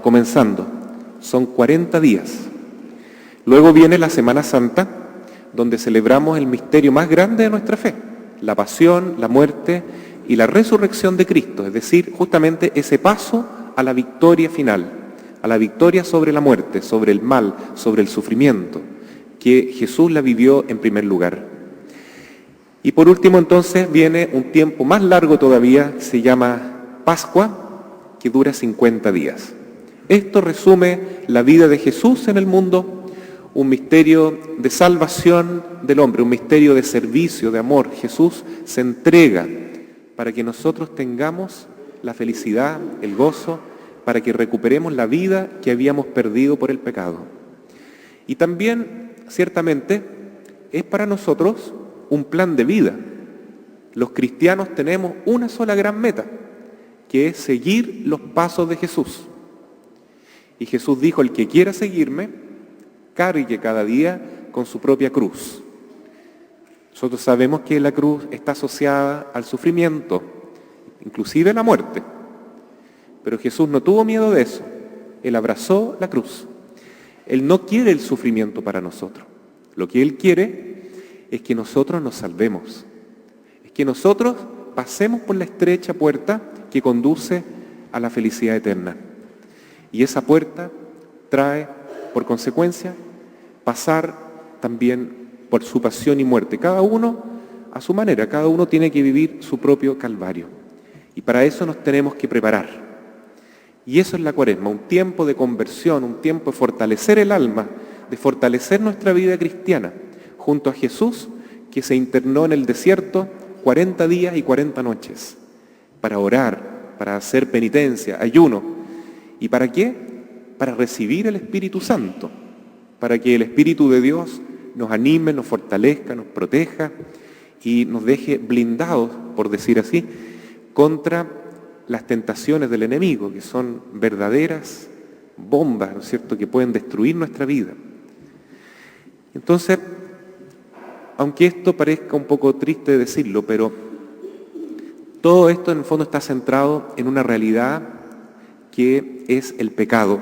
comenzando. Son 40 días. Luego viene la Semana Santa, donde celebramos el misterio más grande de nuestra fe, la pasión, la muerte y la resurrección de Cristo, es decir, justamente ese paso a la victoria final, a la victoria sobre la muerte, sobre el mal, sobre el sufrimiento, que Jesús la vivió en primer lugar. Y por último entonces viene un tiempo más largo todavía, se llama Pascua, que dura 50 días. Esto resume la vida de Jesús en el mundo, un misterio de salvación del hombre, un misterio de servicio, de amor. Jesús se entrega para que nosotros tengamos la felicidad, el gozo, para que recuperemos la vida que habíamos perdido por el pecado. Y también, ciertamente, es para nosotros un plan de vida. Los cristianos tenemos una sola gran meta, que es seguir los pasos de Jesús. Y Jesús dijo, el que quiera seguirme, cargue cada día con su propia cruz. Nosotros sabemos que la cruz está asociada al sufrimiento, inclusive a la muerte. Pero Jesús no tuvo miedo de eso. Él abrazó la cruz. Él no quiere el sufrimiento para nosotros. Lo que Él quiere es que nosotros nos salvemos. Es que nosotros pasemos por la estrecha puerta que conduce a la felicidad eterna. Y esa puerta trae, por consecuencia, pasar también por su pasión y muerte. Cada uno a su manera, cada uno tiene que vivir su propio calvario. Y para eso nos tenemos que preparar. Y eso es la Cuaresma, un tiempo de conversión, un tiempo de fortalecer el alma, de fortalecer nuestra vida cristiana, junto a Jesús, que se internó en el desierto 40 días y 40 noches, para orar, para hacer penitencia, ayuno. ¿Y para qué? Para recibir el Espíritu Santo, para que el Espíritu de Dios nos anime, nos fortalezca, nos proteja y nos deje blindados, por decir así, contra las tentaciones del enemigo, que son verdaderas bombas, ¿no es cierto?, que pueden destruir nuestra vida. Entonces, aunque esto parezca un poco triste decirlo, pero todo esto en el fondo está centrado en una realidad que es el pecado.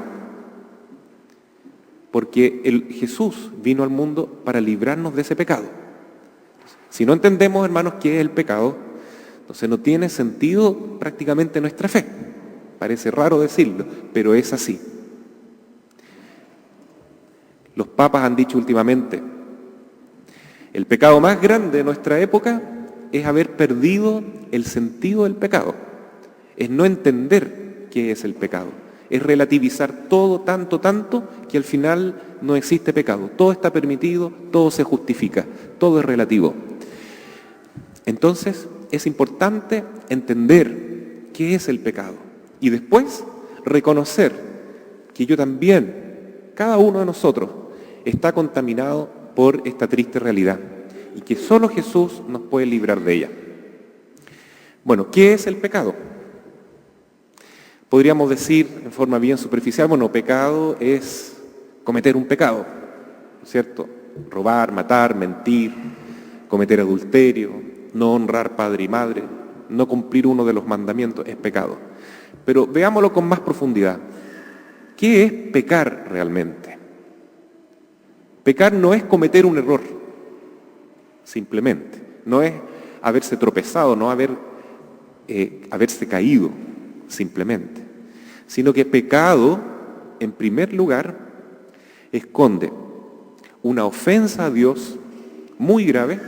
Porque Jesús vino al mundo para librarnos de ese pecado. Si no entendemos, hermanos, qué es el pecado, entonces no tiene sentido prácticamente nuestra fe. Parece raro decirlo, pero es así. Los papas han dicho últimamente, el pecado más grande de nuestra época es haber perdido el sentido del pecado. Es no entender qué es el pecado. Es relativizar todo tanto, que al final no existe pecado. Todo está permitido, todo se justifica, todo es relativo. Entonces, es importante entender qué es el pecado y después reconocer que yo también, cada uno de nosotros, está contaminado por esta triste realidad y que solo Jesús nos puede librar de ella. Bueno, ¿qué es el pecado? Podríamos decir en forma bien superficial, bueno, pecado es cometer un pecado, ¿cierto? Robar, matar, mentir, cometer adulterio, no honrar padre y madre, no cumplir uno de los mandamientos es pecado. Pero veámoslo con más profundidad. ¿Qué es pecar realmente? Pecar no es cometer un error, simplemente. No es haberse tropezado, no haberse caído, simplemente. Sino que pecado, en primer lugar, esconde una ofensa a Dios muy grave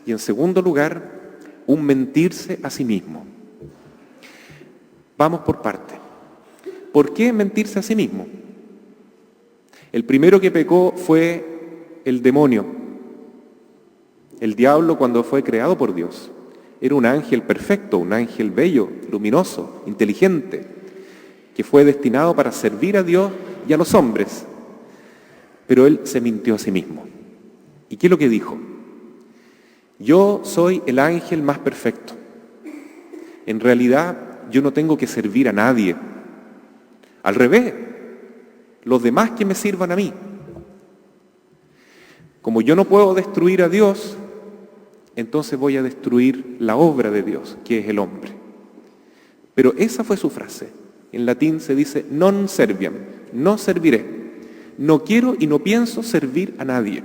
y en segundo lugar, un mentirse a sí mismo. Vamos por parte. ¿Por qué mentirse a sí mismo? El primero que pecó fue el demonio. El diablo, cuando fue creado por Dios, era un ángel perfecto, un ángel bello, luminoso, inteligente, que fue destinado para servir a Dios y a los hombres. Pero él se mintió a sí mismo. ¿Y qué es lo que dijo? Yo soy el ángel más perfecto. En realidad, yo no tengo que servir a nadie. Al revés, los demás que me sirvan a mí. Como yo no puedo destruir a Dios, entonces voy a destruir la obra de Dios, que es el hombre. Pero esa fue su frase. En latín se dice non serviam, no serviré. No quiero y no pienso servir a nadie.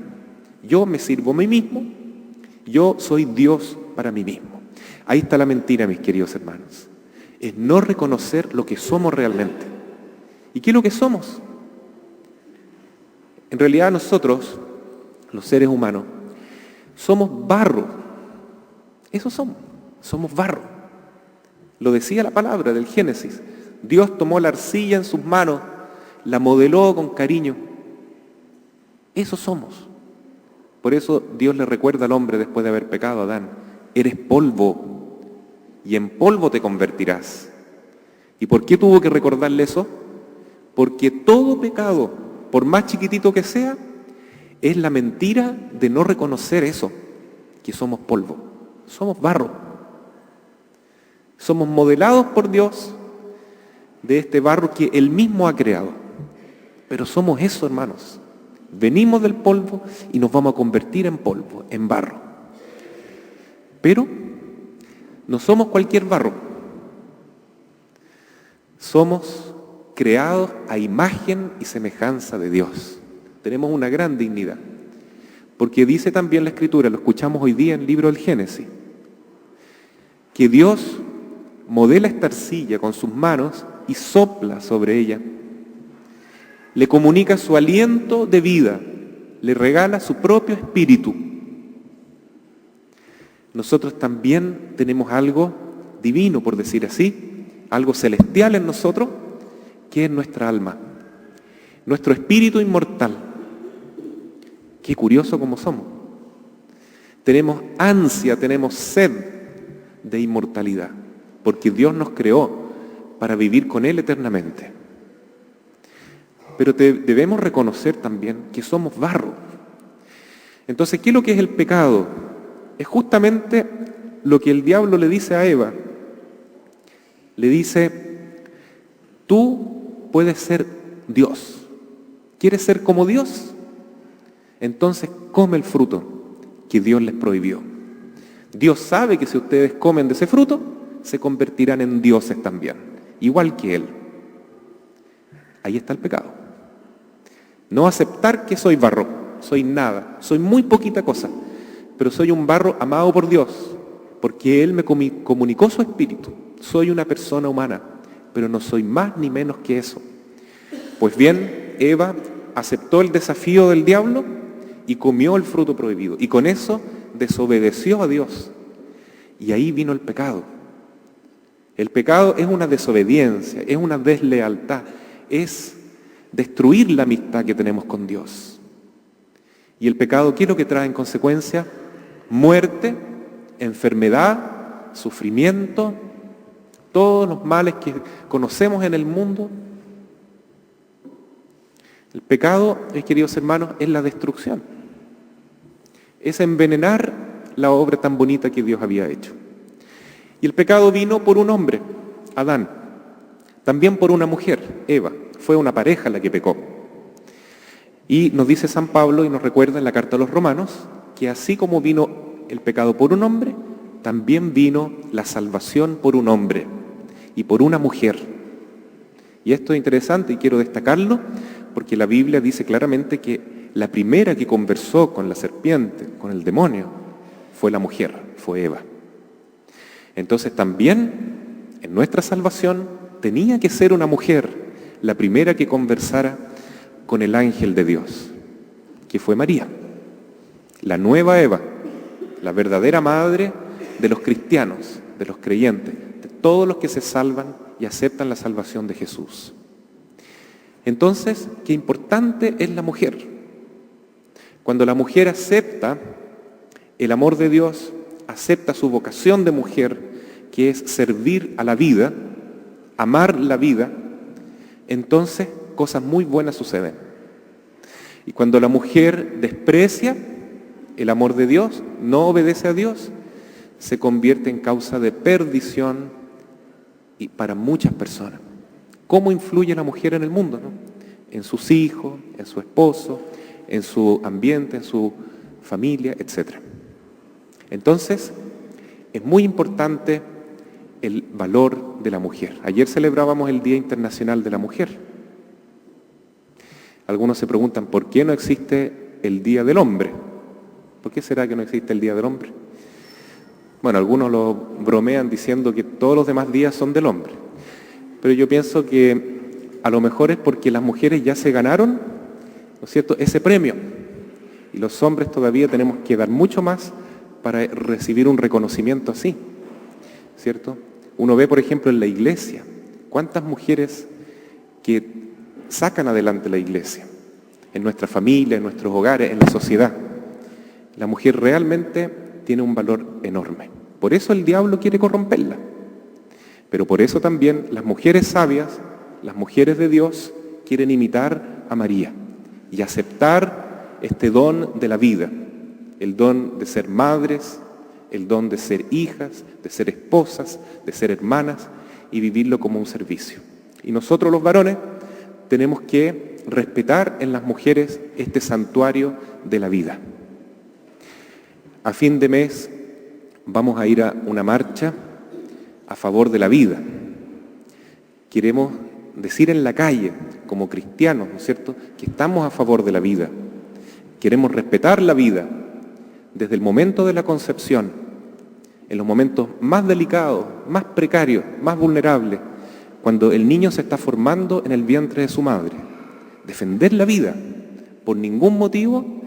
Yo me sirvo a mí mismo, yo soy Dios para mí mismo. Ahí está la mentira, mis queridos hermanos. Es no reconocer lo que somos realmente. ¿Y qué es lo que somos? En realidad nosotros, los seres humanos, somos barro. Eso somos barro. Lo decía la palabra del Génesis. Dios tomó la arcilla en sus manos, la modeló con cariño. Eso somos. Por eso Dios le recuerda al hombre después de haber pecado a Adán: eres polvo y en polvo te convertirás. ¿Y por qué tuvo que recordarle eso? Porque todo pecado, por más chiquitito que sea, es la mentira de no reconocer eso, que somos polvo, somos barro. Somos modelados por Dios de este barro que Él mismo ha creado. Pero somos eso, hermanos. Venimos del polvo y nos vamos a convertir en polvo, en barro. Pero no somos cualquier barro. Somos creados a imagen y semejanza de Dios. Tenemos una gran dignidad. Porque dice también la Escritura, lo escuchamos hoy día en el libro del Génesis, que Dios modela esta arcilla con sus manos y sopla sobre ella. Le comunica su aliento de vida, le regala su propio espíritu. Nosotros también tenemos algo divino, por decir así, algo celestial en nosotros, que es nuestra alma, nuestro espíritu inmortal. Qué curioso como somos. Tenemos ansia, tenemos sed de inmortalidad, porque Dios nos creó para vivir con Él eternamente. Pero debemos reconocer también que somos barro. Entonces, ¿qué es lo que es el pecado? Es justamente lo que el diablo le dice a Eva. Le dice: tú puedes ser Dios. ¿Quieres ser como Dios? Entonces come el fruto que Dios les prohibió. Dios sabe que si ustedes comen de ese fruto, se convertirán en dioses también, igual que Él. Ahí está el pecado. No aceptar que soy barro, soy nada, soy muy poquita cosa, pero soy un barro amado por Dios, porque Él me comunicó su espíritu. Soy una persona humana, pero no soy más ni menos que eso. Pues bien, Eva aceptó el desafío del diablo y comió el fruto prohibido, y con eso desobedeció a Dios. Y ahí vino el pecado. El pecado es una desobediencia, es una deslealtad, es destruir la amistad que tenemos con Dios. Y el pecado, ¿qué es lo que trae en consecuencia? Muerte, enfermedad, sufrimiento, todos los males que conocemos en el mundo. El pecado, queridos hermanos, es la destrucción. Es envenenar la obra tan bonita que Dios había hecho. Y el pecado vino por un hombre, Adán, también por una mujer, Eva. Fue una pareja la que pecó. Y nos dice San Pablo, y nos recuerda en la carta a los Romanos, que así como vino el pecado por un hombre, también vino la salvación por un hombre y por una mujer. Y esto es interesante y quiero destacarlo, porque la Biblia dice claramente que la primera que conversó con la serpiente, con el demonio, fue la mujer, fue Eva. Entonces también en nuestra salvación tenía que ser una mujer la primera que conversara con el ángel de Dios, que fue María, la nueva Eva, la verdadera madre de los cristianos, de los creyentes, de todos los que se salvan y aceptan la salvación de Jesús. Entonces, qué importante es la mujer. Cuando la mujer acepta el amor de Dios, acepta su vocación de mujer, que es servir a la vida, amar la vida, entonces cosas muy buenas suceden. Y cuando la mujer desprecia el amor de Dios, no obedece a Dios, se convierte en causa de perdición y para muchas personas. ¿Cómo influye la mujer en el mundo, no? En sus hijos, en su esposo, en su ambiente, en su familia, etc. Entonces, es muy importante el valor de la mujer. Ayer celebrábamos el Día Internacional de la Mujer. Algunos se preguntan, ¿por qué no existe el Día del Hombre? ¿Por qué será que no existe el Día del Hombre? Bueno, algunos lo bromean diciendo que todos los demás días son del hombre. Pero yo pienso que a lo mejor es porque las mujeres ya se ganaron, ¿no es cierto?, ese premio. Y los hombres todavía tenemos que dar mucho más para recibir un reconocimiento así, ¿cierto? Uno ve, por ejemplo, en la iglesia, cuántas mujeres que sacan adelante la iglesia, en nuestra familia, en nuestros hogares, en la sociedad. La mujer realmente tiene un valor enorme. Por eso el diablo quiere corromperla. Pero por eso también las mujeres sabias, las mujeres de Dios, quieren imitar a María y aceptar este don de la vida, el don de ser madres, el don de ser hijas, de ser esposas, de ser hermanas y vivirlo como un servicio. Y nosotros los varones tenemos que respetar en las mujeres este santuario de la vida. A fin de mes vamos a ir a una marcha a favor de la vida. Queremos decir en la calle, como cristianos, ¿no es cierto?, que estamos a favor de la vida. Queremos respetar la vida desde el momento de la concepción, en los momentos más delicados, más precarios, más vulnerables, cuando el niño se está formando en el vientre de su madre. Defender la vida, por ningún motivo,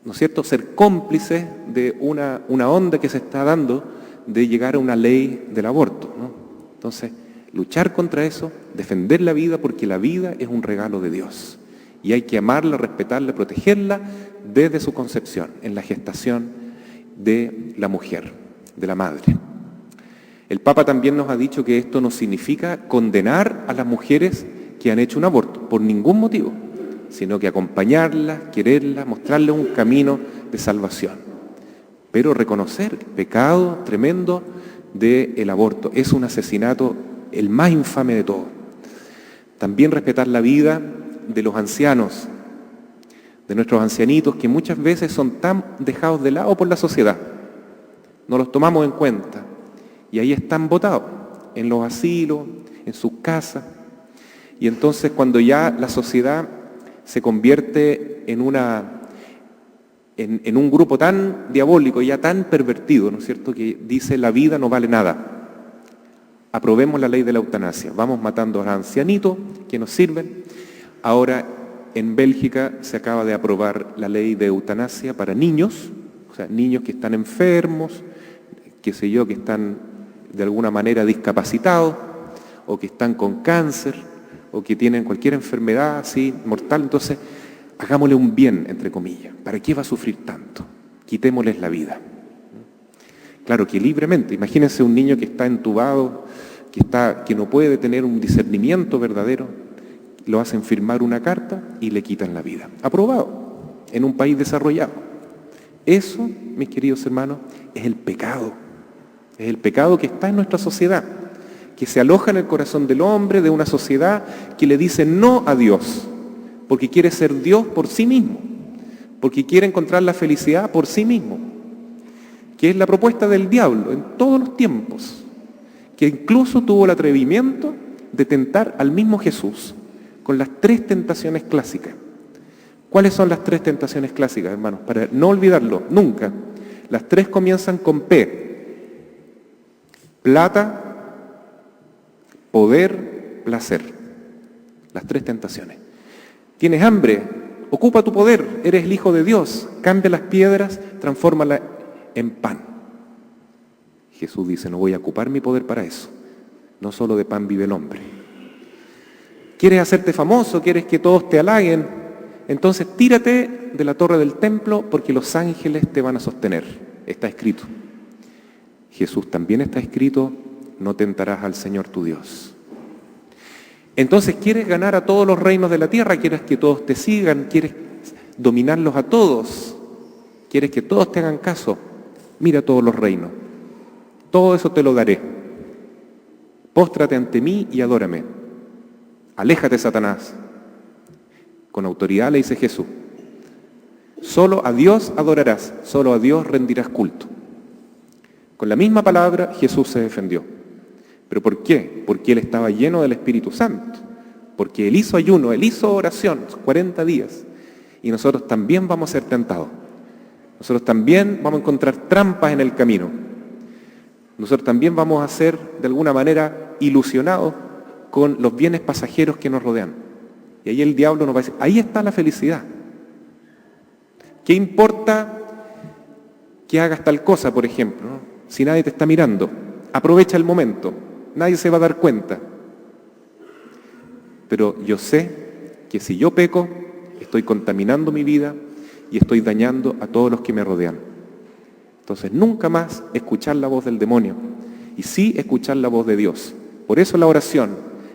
¿no es cierto?, ser cómplices de una onda que se está dando de llegar a una ley del aborto, ¿no? Entonces, luchar contra eso, defender la vida, porque la vida es un regalo de Dios. Y hay que amarla, respetarla, protegerla desde su concepción, en la gestación de la mujer, de la madre. El Papa también nos ha dicho que esto no significa condenar a las mujeres que han hecho un aborto, por ningún motivo, sino que acompañarlas, quererlas, mostrarles un camino de salvación. Pero reconocer el pecado tremendo del aborto. Es un asesinato el más infame de todos. También respetar la vida de los ancianos, de nuestros ancianitos, que muchas veces son tan dejados de lado por la sociedad. No los tomamos en cuenta. Y ahí están botados, en los asilos, en sus casas. Y entonces cuando ya la sociedad se convierte en un grupo tan diabólico, ya tan pervertido, ¿no es cierto?, que dice la vida no vale nada. Aprobemos la ley de la eutanasia. Vamos matando a los ancianitos que nos sirven. Ahora en Bélgica se acaba de aprobar la ley de eutanasia para niños, o sea, niños que están enfermos, qué sé yo, que están de alguna manera discapacitados, o que están con cáncer, o que tienen cualquier enfermedad así mortal. Entonces, hagámosle un bien, entre comillas. ¿Para qué va a sufrir tanto? Quitémosles la vida. Claro que libremente. Imagínense un niño que está entubado, que no puede tener un discernimiento verdadero, lo hacen firmar una carta y le quitan la vida. Aprobado en un país desarrollado. Eso, mis queridos hermanos, es el pecado. Es el pecado que está en nuestra sociedad, que se aloja en el corazón del hombre, de una sociedad que le dice no a Dios, porque quiere ser Dios por sí mismo, porque quiere encontrar la felicidad por sí mismo, que es la propuesta del diablo en todos los tiempos, que incluso tuvo el atrevimiento de tentar al mismo Jesús con las 3 tentaciones clásicas. ¿Cuáles son las 3 tentaciones clásicas, hermanos? Para no olvidarlo, nunca. Las 3 comienzan con P. Plata, poder, placer. Las 3 tentaciones. ¿Tienes hambre? Ocupa tu poder. Eres el Hijo de Dios. Cambia las piedras, transfórmalas en pan. Jesús dice, no voy a ocupar mi poder para eso. No solo de pan vive el hombre. ¿Quieres hacerte famoso? ¿Quieres que todos te halaguen? Entonces tírate de la torre del templo porque los ángeles te van a sostener. Está escrito. Jesús también está escrito, no tentarás al Señor tu Dios. Entonces, ¿quieres ganar a todos los reinos de la tierra? ¿Quieres que todos te sigan? ¿Quieres dominarlos a todos? ¿Quieres que todos te hagan caso? Mira todos los reinos. Todo eso te lo daré. Póstrate ante mí y adórame. Aléjate, Satanás. Con autoridad le dice Jesús. Solo a Dios adorarás, solo a Dios rendirás culto. Con la misma palabra Jesús se defendió. ¿Pero por qué? Porque Él estaba lleno del Espíritu Santo. Porque Él hizo ayuno, Él hizo oración, 40 días. Y nosotros también vamos a ser tentados. Nosotros también vamos a encontrar trampas en el camino. Nosotros también vamos a ser, de alguna manera, ilusionados con los bienes pasajeros que nos rodean. Y ahí el diablo nos va a decir, ahí está la felicidad. ¿Qué importa que hagas tal cosa, por ejemplo, ¿no? Si nadie te está mirando? Aprovecha el momento, nadie se va a dar cuenta. Pero yo sé que si yo peco, estoy contaminando mi vida y estoy dañando a todos los que me rodean. Entonces nunca más escuchar la voz del demonio y sí escuchar la voz de Dios. Por eso la oración,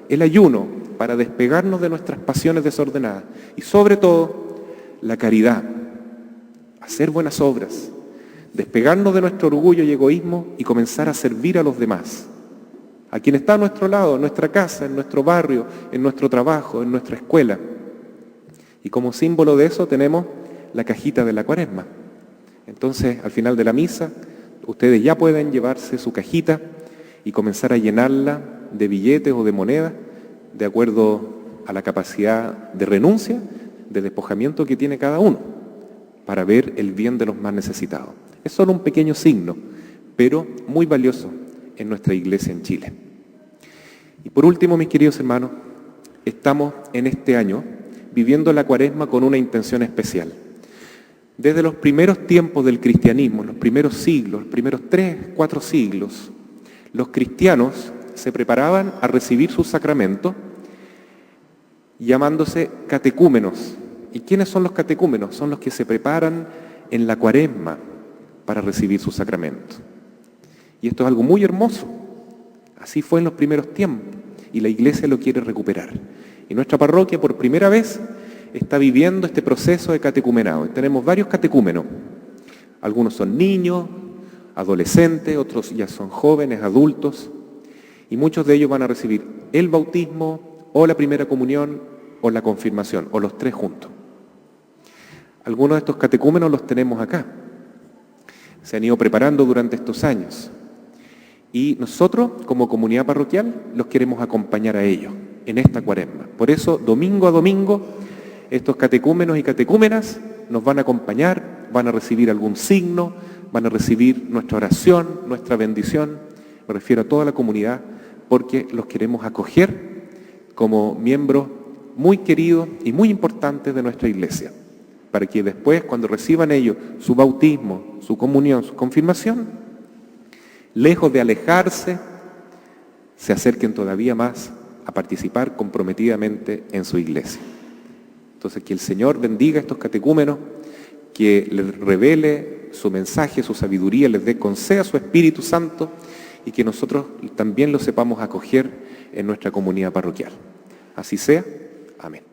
el ayuno, para despegarnos de nuestras pasiones desordenadas y sobre todo la caridad, hacer buenas obras, despegarnos de nuestro orgullo y egoísmo y comenzar a servir a los demás, a quien está a nuestro lado, en nuestra casa, en nuestro barrio, en nuestro trabajo, en nuestra escuela. Y como símbolo de eso tenemos la cajita de la Cuaresma. Entonces, al final de la misa, ustedes ya pueden llevarse su cajita y comenzar a llenarla de billetes o de monedas, de acuerdo a la capacidad de renuncia, de despojamiento que tiene cada uno, para ver el bien de los más necesitados. Es solo un pequeño signo, pero muy valioso en nuestra iglesia en Chile. Y por último, mis queridos hermanos, estamos en este año viviendo la Cuaresma con una intención especial. Desde los primeros tiempos del cristianismo, los primeros siglos, los primeros 3, 4 siglos, los cristianos se preparaban a recibir sus sacramentos llamándose catecúmenos. ¿Y quiénes son los catecúmenos? Son los que se preparan en la Cuaresma para recibir sus sacramentos. Y esto es algo muy hermoso. Así fue en los primeros tiempos y la Iglesia lo quiere recuperar. Y nuestra parroquia por primera vez está viviendo este proceso de catecumenado. Tenemos varios catecúmenos. Algunos son niños, adolescentes, otros ya son jóvenes, adultos, y muchos de ellos van a recibir el bautismo o la primera comunión o la confirmación, o los tres juntos. Algunos de estos catecúmenos los tenemos acá. Se han ido preparando durante estos años. Y nosotros, como comunidad parroquial, los queremos acompañar a ellos en esta Cuaresma. Por eso, domingo a domingo, estos catecúmenos y catecúmenas nos van a acompañar, van a recibir algún signo, van a recibir nuestra oración, nuestra bendición. Me refiero a toda la comunidad, porque los queremos acoger como miembros muy queridos y muy importantes de nuestra iglesia, para que después, cuando reciban ellos su bautismo, su comunión, su confirmación, lejos de alejarse, se acerquen todavía más a participar comprometidamente en su iglesia. Entonces, que el Señor bendiga a estos catecúmenos, que les revele su mensaje, su sabiduría, les dé, conceda su Espíritu Santo y que nosotros también lo sepamos acoger en nuestra comunidad parroquial. Así sea. Amén.